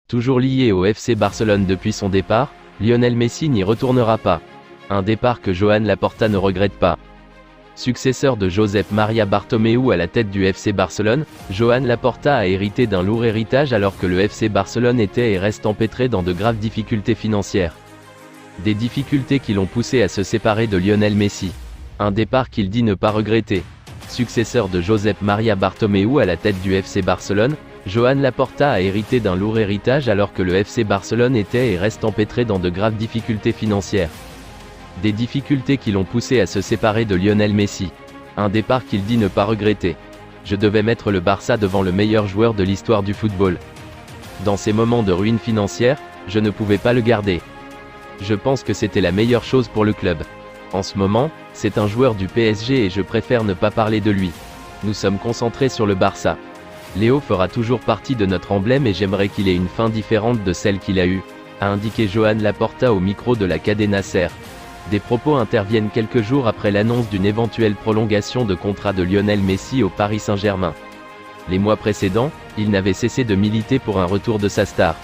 Toujours lié au FC Barcelone depuis son départ, Lionel Messi n'y retournera pas. Un départ que Joan Laporta ne regrette pas. Successeur de Josep Maria Bartomeu à la tête du FC Barcelone, Joan Laporta a hérité d'un lourd héritage alors que le FC Barcelone était et reste empêtré dans de graves difficultés financières. Des difficultés qui l'ont poussé à se séparer de Lionel Messi. Un départ qu'il dit ne pas regretter. Successeur de Josep Maria Bartomeu à la tête du FC Barcelone, Joan Laporta a hérité d'un lourd héritage alors que le FC Barcelone était et reste empêtré dans de graves difficultés financières. Des difficultés qui l'ont poussé à se séparer de Lionel Messi. Un départ qu'il dit ne pas regretter. Je devais mettre le Barça devant le meilleur joueur de l'histoire du football. Dans ces moments de ruine financière, je ne pouvais pas le garder. Je pense que c'était la meilleure chose pour le club. En ce moment, c'est un joueur du PSG et je préfère ne pas parler de lui. Nous sommes concentrés sur le Barça. Léo fera toujours partie de notre emblème et j'aimerais qu'il ait une fin différente de celle qu'il a eue, a indiqué Joan Laporta au micro de la Cadena SER. Des propos interviennent quelques jours après l'annonce d'une éventuelle prolongation de contrat de Lionel Messi au Paris Saint-Germain. Les mois précédents, il n'avait cessé de militer pour un retour de sa star.